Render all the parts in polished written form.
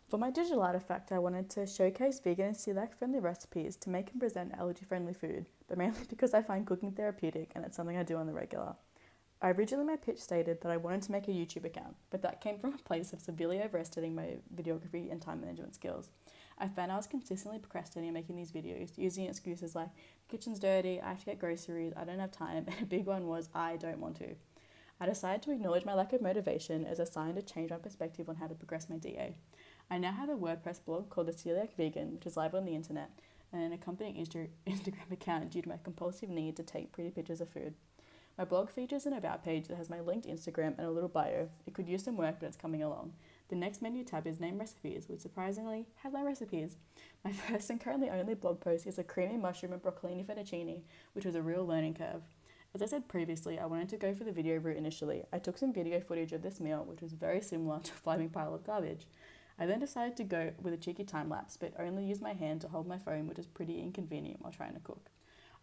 For my digital artifact, I wanted to showcase vegan and celiac-friendly recipes to make and present allergy-friendly food, but mainly because I find cooking therapeutic and it's something I do on the regular. Originally my pitch stated that I wanted to make a YouTube account, but that came from a place of severely overestimating my videography and time management skills. I found I was consistently procrastinating making these videos, using excuses like, the kitchen's dirty, I have to get groceries, I don't have time, and a big one was, I don't want to. I decided to acknowledge my lack of motivation as a sign to change my perspective on how to progress my DA. I now have a WordPress blog called The Celiac Vegan, which is live on the internet, and an accompanying Instagram account due to my compulsive need to take pretty pictures of food. My blog features an about page that has my linked Instagram and a little bio. It could use some work, but it's coming along. The next menu tab is Name Recipes, which surprisingly has my recipes. My first and currently only blog post is a creamy mushroom and broccolini fettuccine, which was a real learning curve. As I said previously, I wanted to go for the video route initially. I took some video footage of this meal, which was very similar to a flaming pile of garbage. I then decided to go with a cheeky time lapse, but only used my hand to hold my phone, which is pretty inconvenient while trying to cook.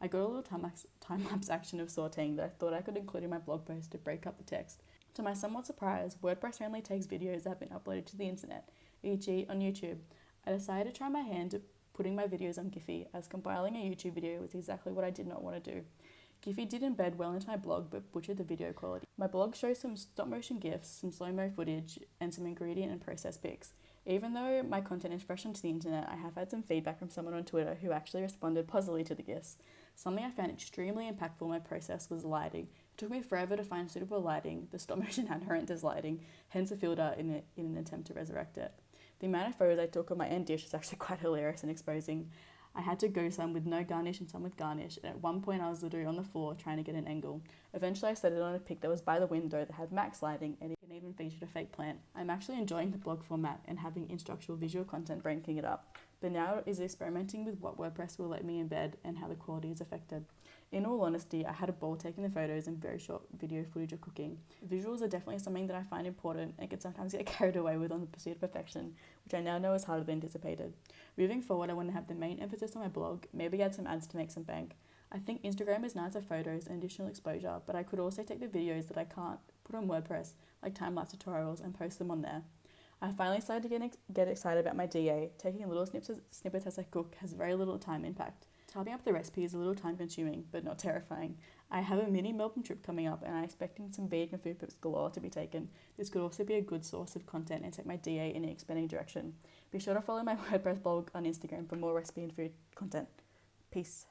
I got a little time lapse action of sauteing that I thought I could include in my blog post to break up the text. To my somewhat surprise, WordPress only takes videos that have been uploaded to the internet, e.g. on YouTube. I decided to try my hand at putting my videos on Giphy, as compiling a YouTube video was exactly what I did not want to do. Giphy did embed well into my blog, but butchered the video quality. My blog shows some stop-motion GIFs, some slow-mo footage, and some ingredient and process pics. Even though my content is fresh onto the internet, I have had some feedback from someone on Twitter who actually responded positively to the GIFs. Something I found extremely impactful in my process was lighting. It took me forever to find suitable lighting. The stop-motion had horrendous lighting, hence a filter in an attempt to resurrect it. The amount of photos I took of my end dish is actually quite hilarious and exposing. I had to go some with no garnish and some with garnish, and at one point I was literally on the floor trying to get an angle. Eventually I set it on a pic that was by the window that had max lighting, and it even featured a fake plant. I'm actually enjoying the blog format and having instructional visual content breaking it up, but now is experimenting with what WordPress will let me embed and how the quality is affected. In all honesty, I had a ball taking the photos and very short video footage of cooking. Visuals are definitely something that I find important and can sometimes get carried away with on the pursuit of perfection, which I now know is harder than anticipated. Moving forward, I want to have the main emphasis on my blog, maybe add some ads to make some bank. I think Instagram is nice for photos and additional exposure, but I could also take the videos that I can't put on WordPress, like time-lapse tutorials, and post them on there. I finally started to get excited about my DA. Taking little snippets as I cook has very little time impact. Typing up the recipe is a little time consuming, but not terrifying. I have a mini Melbourne trip coming up and I'm expecting some vegan food tips galore to be taken. This could also be a good source of content and take my DA in an expanding direction. Be sure to follow my WordPress blog on Instagram for more recipe and food content. Peace.